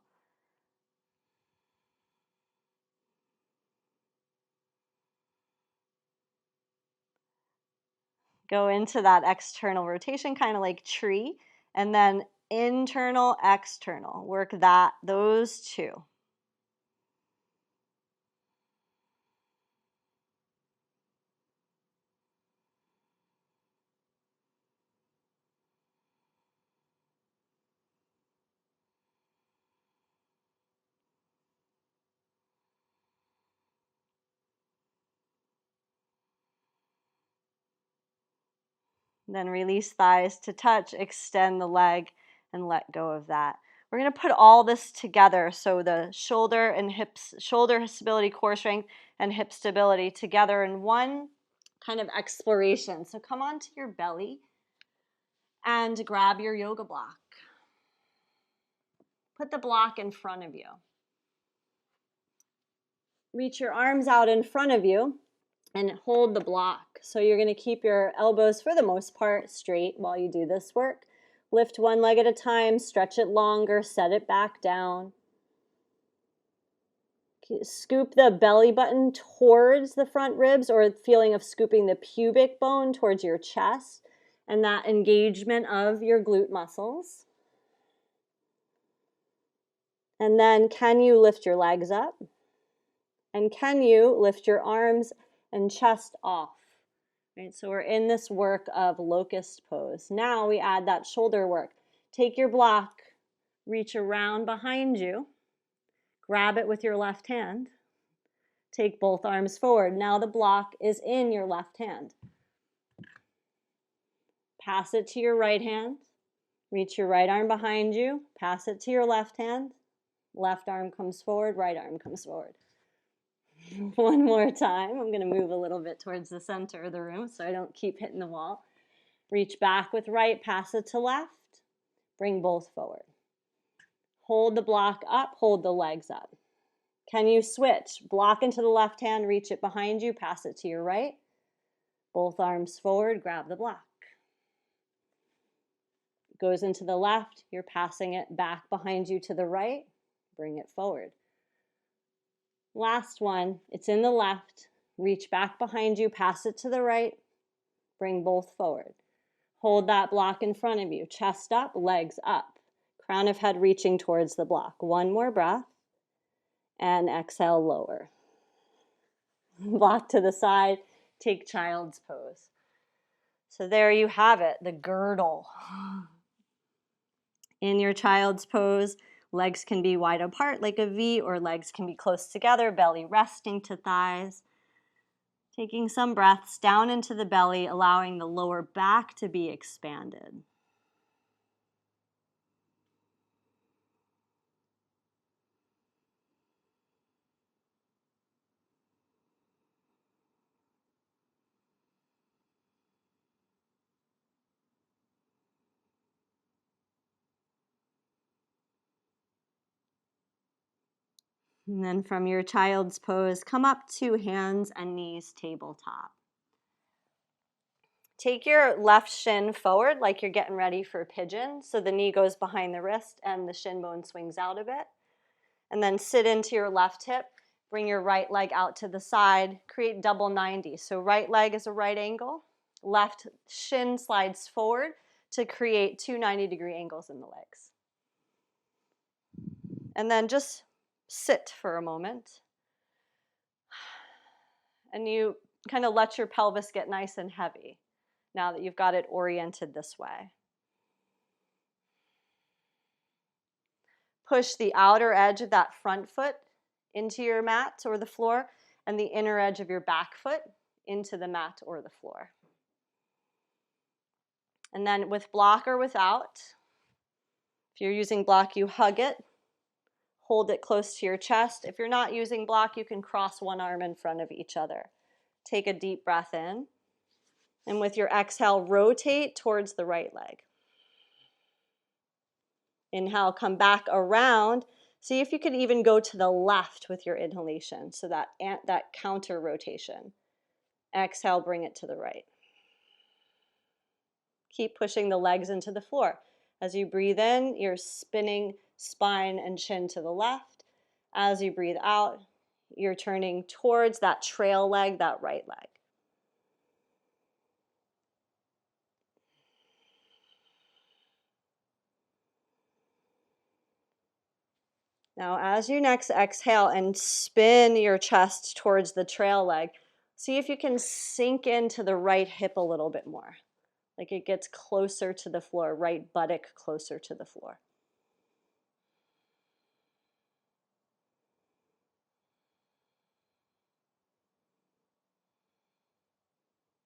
Speaker 1: Go into that external rotation, kind of like tree, and then internal, external. Work those two. Then release thighs to touch, extend the leg, and let go of that. We're going to put all this together, so the shoulder and hips, shoulder stability, core strength, and hip stability together in one kind of exploration. So come onto your belly and grab your yoga block. Put the block in front of you. Reach your arms out in front of you and hold the block. So you're going to keep your elbows, for the most part, straight while you do this work. Lift one leg at a time, stretch it longer, set it back down. Scoop the belly button towards the front ribs, or feeling of scooping the pubic bone towards your chest, and that engagement of your glute muscles. And then can you lift your legs up? And can you lift your arms and chest off? Right, so we're in this work of locust pose. Now we add that shoulder work. Take your block, reach around behind you, grab it with your left hand, take both arms forward. Now the block is in your left hand. Pass it to your right hand, reach your right arm behind you, pass it to your left hand, left arm comes forward, right arm comes forward. One more time. I'm going to move a little bit towards the center of the room so I don't keep hitting the wall. Reach back with right, pass it to left. Bring both forward. Hold the block up, hold the legs up. Can you switch? Block into the left hand, reach it behind you, pass it to your right. Both arms forward, grab the block. Goes into the left, you're passing it back behind you to the right. Bring it forward. Last one, it's in the left. Reach back behind you, pass it to the right. Bring both forward. Hold that block in front of you. Chest up, legs up. Crown of head reaching towards the block. One more breath. And exhale, lower. Block to the side. Take child's pose. So there you have it, the girdle. In your child's pose, Legs can be wide apart like a V, or legs can be close together, belly resting to thighs. Taking some breaths down into the belly, allowing the lower back to be expanded. And then from your child's pose, come up to hands and knees tabletop. Take your left shin forward like you're getting ready for a pigeon. So the knee goes behind the wrist and the shin bone swings out a bit. And then sit into your left hip. Bring your right leg out to the side. Create double 90. So right leg is a right angle. Left shin slides forward to create two 90-degree angles in the legs. And then just sit for a moment. And you kind of let your pelvis get nice and heavy now that you've got it oriented this way. Push the outer edge of that front foot into your mat or the floor, and the inner edge of your back foot into the mat or the floor. And then with block or without, if you're using block, you hug it, hold it close to your chest. If you're not using block, you can cross one arm in front of each other. Take a deep breath in, and with your exhale, rotate towards the right leg. Inhale, come back around. See if you could even go to the left with your inhalation, so that counter rotation. Exhale, bring it to the right. Keep pushing the legs into the floor. As you breathe in, you're spinning spine and chin to the left. As you breathe out, you're turning towards that trail leg, that right leg. Now, as you next exhale and spin your chest towards the trail leg, see if you can sink into the right hip a little bit more. Like it gets closer to the floor, right buttock closer to the floor.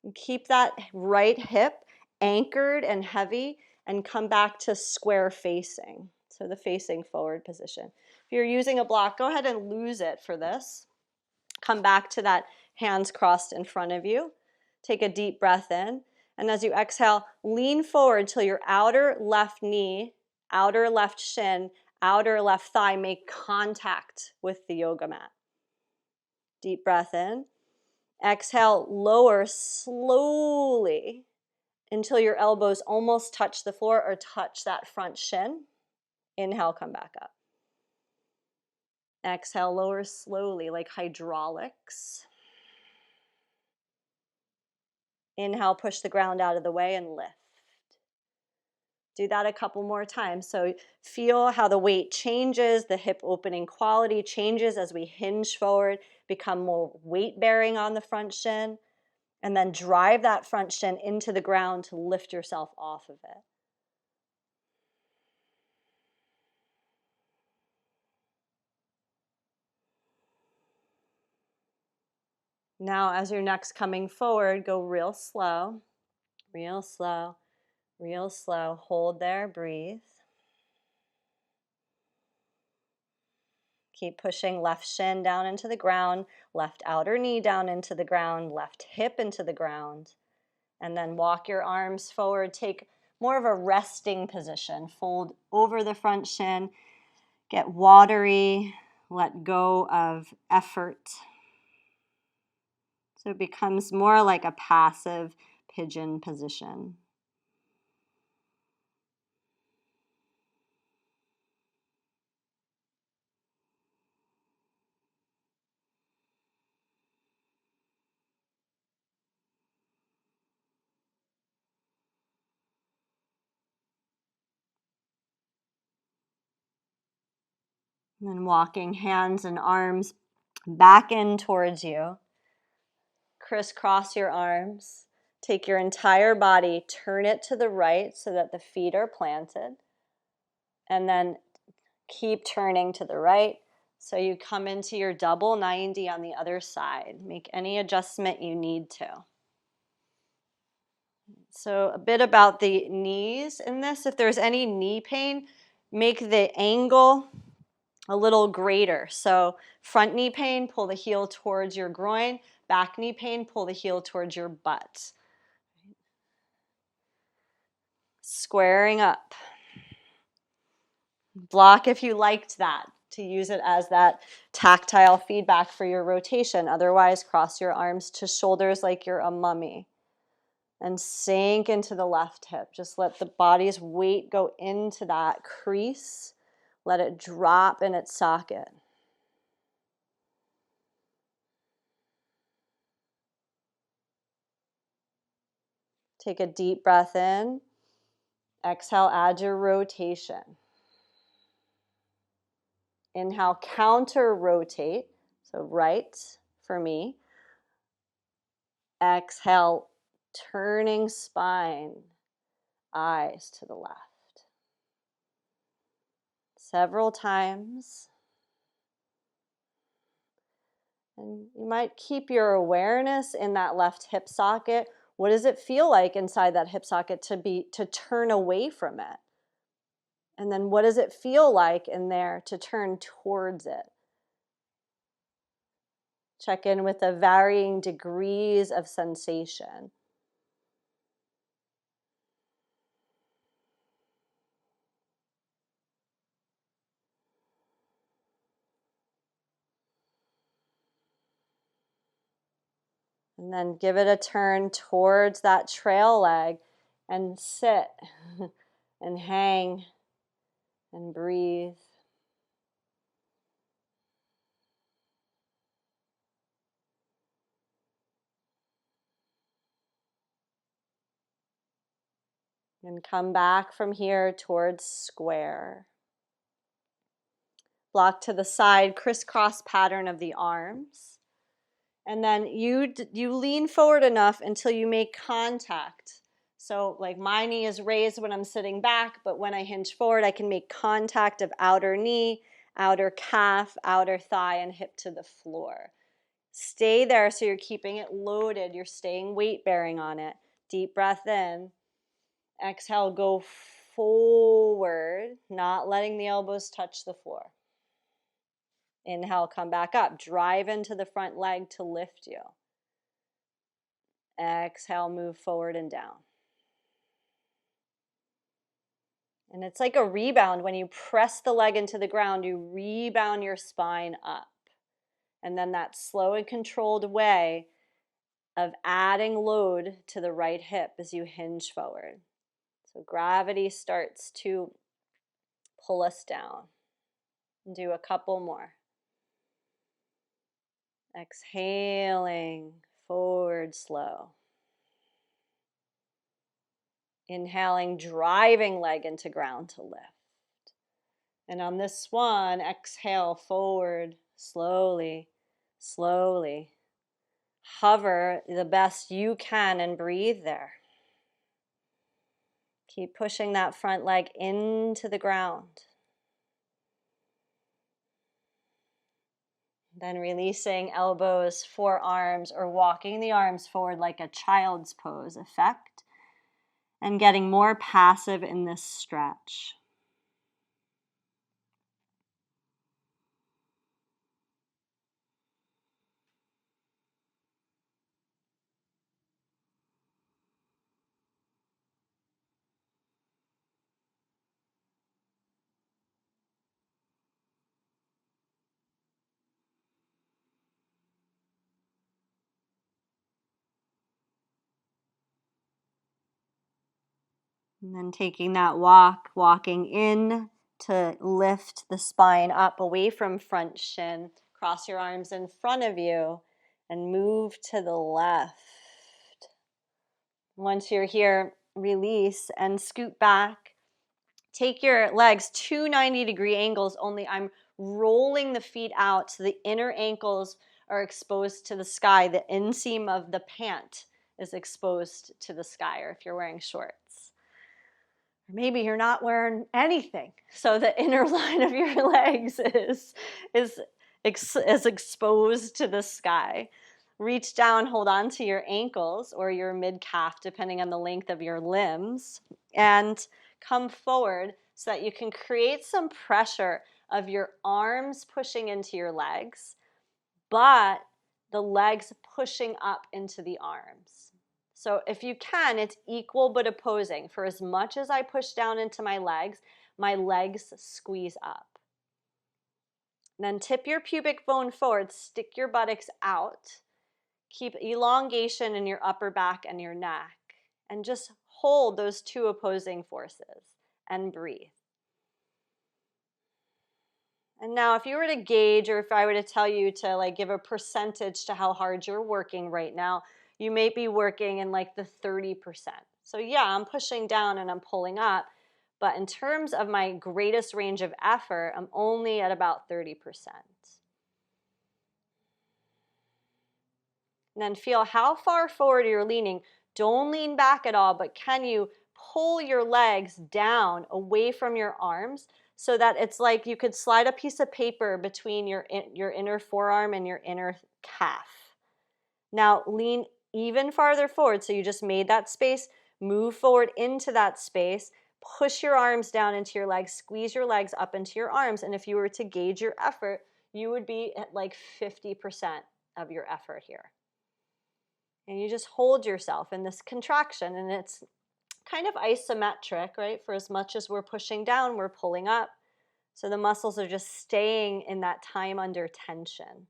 Speaker 1: And keep that right hip anchored and heavy, and come back to square facing. So the facing forward position. If you're using a block, go ahead and lose it for this. Come back to that hands crossed in front of you. Take a deep breath in. And as you exhale, lean forward till your outer left knee, outer left shin, outer left thigh make contact with the yoga mat. Deep breath in. Exhale, lower slowly until your elbows almost touch the floor or touch that front shin. Inhale, come back up. Exhale, lower slowly like hydraulics. Inhale, push the ground out of the way and lift. Do that a couple more times. So feel how the weight changes, the hip opening quality changes as we hinge forward, become more weight bearing on the front shin, and then drive that front shin into the ground to lift yourself off of it. Now, as your neck's coming forward, go real slow, real slow, real slow. Hold there, breathe. Keep pushing left shin down into the ground, left outer knee down into the ground, left hip into the ground. And then walk your arms forward. Take more of a resting position. Fold over the front shin. Get watery. Let go of effort. So it becomes more like a passive pigeon position. And then walking hands and arms back in towards you. Crisscross your arms. Take your entire body, turn it to the right so that the feet are planted. And then Keep turning to the right. So you come into your double 90 on the other side. Make any adjustment you need to. So a bit about the knees in this. If there's any knee pain, make the angle a little greater. So front knee pain, pull the heel towards your groin. Back knee pain, pull the heel towards your butt. Squaring up. Block if you liked that, to use it as that tactile feedback for your rotation. Otherwise, cross your arms to shoulders like you're a mummy. And sink into the left hip. Just let the body's weight go into that crease. Let it drop in its socket. Take a deep breath in. Exhale, add your rotation. Inhale, counter rotate. So right for me. Exhale, turning spine, eyes to the left. Several times. And you might keep your awareness in that left hip socket. What does it feel like inside that hip socket to turn away from it? And then what does it feel like in there to turn towards it? Check in with the varying degrees of sensation. And then give it a turn towards that trail leg and sit and hang and breathe. And come back from here towards square. Block to the side, crisscross pattern of the arms. And then you lean forward enough until you make contact. So like my knee is raised when I'm sitting back, but when I hinge forward, I can make contact of outer knee, outer calf, outer thigh, and hip to the floor. Stay there so you're keeping it loaded. You're staying weight bearing on it. Deep breath in. Exhale, go forward, not letting the elbows touch the floor. Inhale, come back up. Drive into the front leg to lift you. Exhale, move forward and down. And it's like a rebound. When you press the leg into the ground, you rebound your spine up. And then that slow and controlled way of adding load to the right hip as you hinge forward. So gravity starts to pull us down. Do a couple more. Exhaling, forward slow. Inhaling, driving leg into ground to lift. And on this one, exhale, forward, slowly, slowly. Hover the best you can and breathe there. Keep pushing that front leg into the ground. Then releasing elbows, forearms, or walking the arms forward like a child's pose effect. And getting more passive in this stretch. And then taking that walking in to lift the spine up away from front shin. Cross your arms in front of you and move to the left. Once you're here, release and scoot back. Take your legs to 90-degree angles, only I'm rolling the feet out so the inner ankles are exposed to the sky. The inseam of the pant is exposed to the sky, or if you're wearing shorts. Or maybe you're not wearing anything, so the inner line of your legs is exposed to the sky. Reach down, hold on to your ankles or your mid-calf, depending on the length of your limbs, and come forward so that you can create some pressure of your arms pushing into your legs, but the legs pushing up into the arms. So if you can, it's equal but opposing. For as much as I push down into my legs squeeze up. Then tip your pubic bone forward, stick your buttocks out. Keep elongation in your upper back and your neck. And just hold those two opposing forces and breathe. And now if you were to gauge, or if I were to tell you to like give a percentage to how hard you're working right now, you may be working in like the 30%. So yeah, I'm pushing down and I'm pulling up, but in terms of my greatest range of effort, I'm only at about 30%. And then feel how far forward you're leaning. Don't lean back at all, but can you pull your legs down away from your arms so that it's like you could slide a piece of paper between your inner forearm and your inner calf. Now lean even farther forward, so you just made that space, move forward into that space, push your arms down into your legs, squeeze your legs up into your arms, and if you were to gauge your effort, you would be at like 50% of your effort here. And you just hold yourself in this contraction, and it's kind of isometric, right? For as much as we're pushing down, we're pulling up. So the muscles are just staying in that time under tension.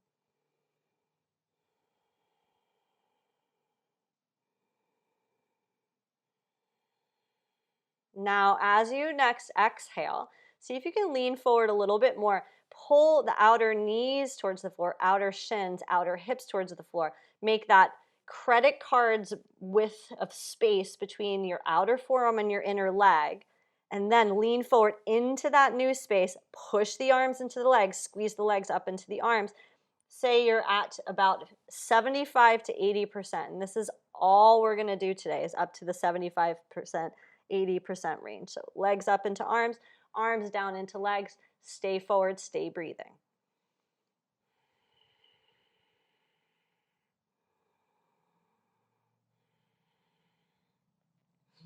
Speaker 1: Now, as you next exhale, see if you can lean forward a little bit more. Pull the outer knees towards the floor, outer shins, outer hips towards the floor. Make that credit card's width of space between your outer forearm and your inner leg. And then lean forward into that new space. Push the arms into the legs. Squeeze the legs up into the arms. Say you're at about 75 to 80%. And this is all we're going to do today, is up to the 75%, 80% range. So legs up into arms, arms down into legs. Stay forward, stay breathing.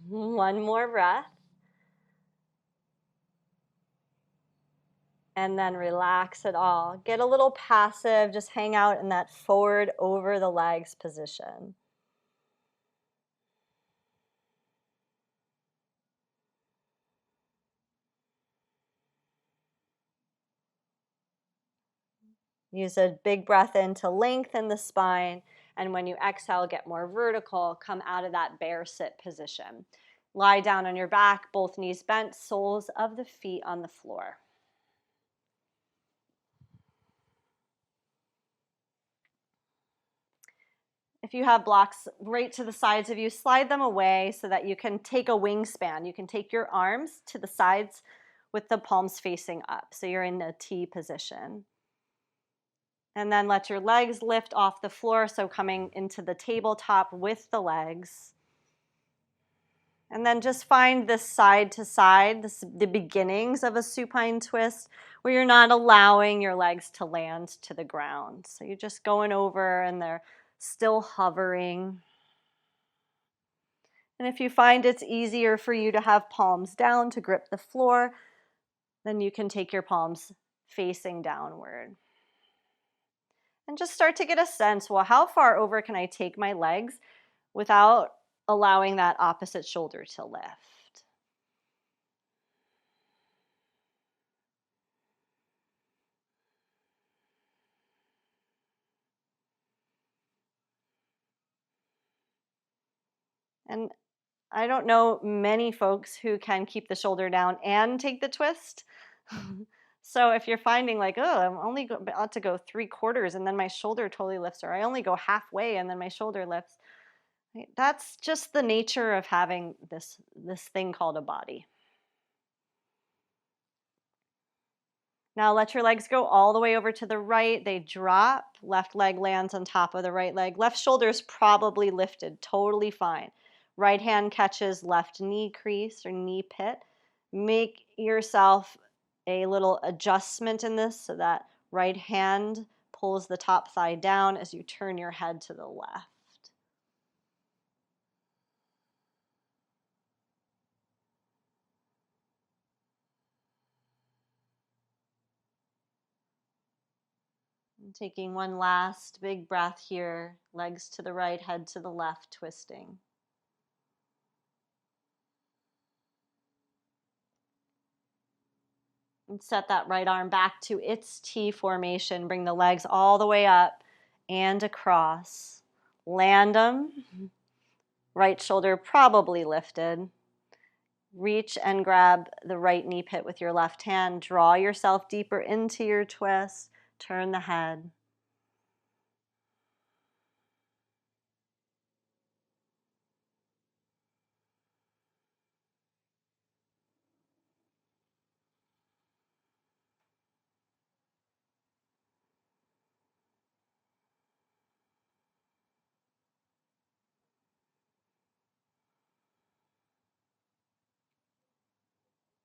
Speaker 1: One more breath. And then relax it all. Get a little passive, just hang out in that forward over the legs position. Use a big breath in to lengthen the spine, and when you exhale, get more vertical, come out of that bear sit position. Lie down on your back, both knees bent, soles of the feet on the floor. If you have blocks right to the sides of you, slide them away so that you can take a wingspan. You can take your arms to the sides with the palms facing up, so you're in a T position. And then let your legs lift off the floor, so coming into the tabletop with the legs. And then just find this side to side, the beginnings of a supine twist, where you're not allowing your legs to land to the ground. So you're just going over and they're still hovering. And if you find it's easier for you to have palms down to grip the floor, then you can take your palms facing downward. And just start to get a sense, well, how far over can I take my legs without allowing that opposite shoulder to lift? And I don't know many folks who can keep the shoulder down and take the twist. So if you're finding like, oh, I'm only about to go 3/4 and then my shoulder totally lifts, or I only go halfway and then my shoulder lifts, that's just the nature of having this thing called a body. Now let your legs go all the way over to the right. They drop. Left leg lands on top of the right leg. Left shoulder is probably lifted. Totally fine. Right hand catches left knee crease or knee pit. Make yourself a little adjustment in this so that right hand pulls the top thigh down as you turn your head to the left. And taking one last big breath here, legs to the right, head to the left, twisting. And set that right arm back to its T formation. Bring the legs all the way up and across. Land them. Right shoulder probably lifted. Reach and grab the right knee pit with your left hand. Draw yourself deeper into your twist. Turn the head.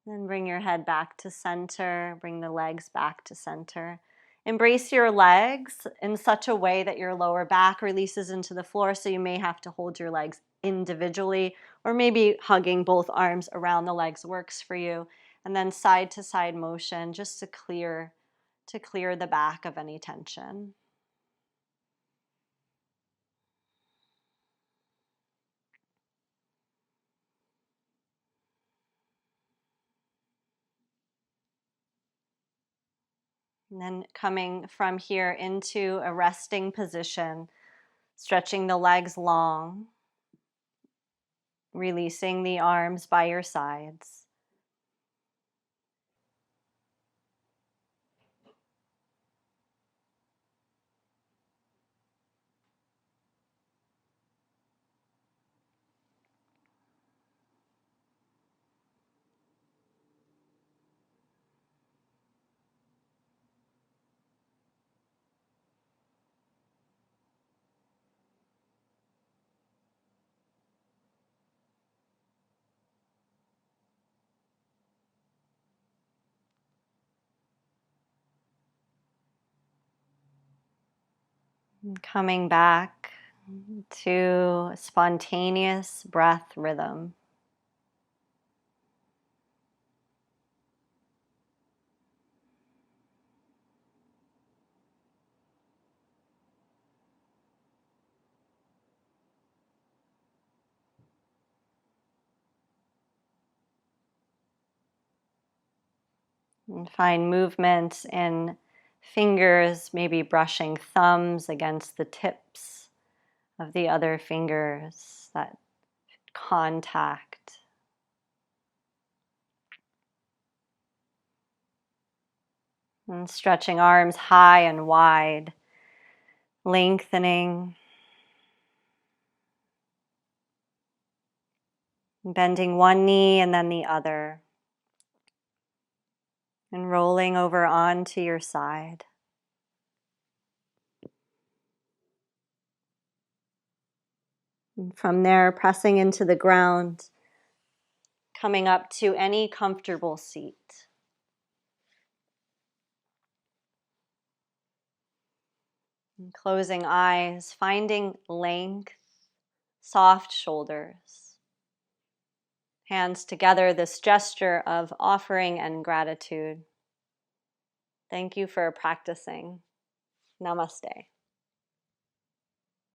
Speaker 1: Then bring your head back to center, bring the legs back to center. Embrace your legs in such a way that your lower back releases into the floor, so you may have to hold your legs individually, or maybe hugging both arms around the legs works for you. And then side to side motion just to clear the back of any tension. And then coming from here into a resting position, stretching the legs long, releasing the arms by your sides. Coming back to spontaneous breath rhythm. And find movement in fingers, maybe brushing thumbs against the tips of the other fingers, that contact. And stretching arms high and wide, lengthening, bending one knee and then the other, and rolling over onto your side. And from there, pressing into the ground, coming up to any comfortable seat. And closing eyes, finding length, soft shoulders. Hands together, this gesture of offering and gratitude. Thank you for practicing. Namaste.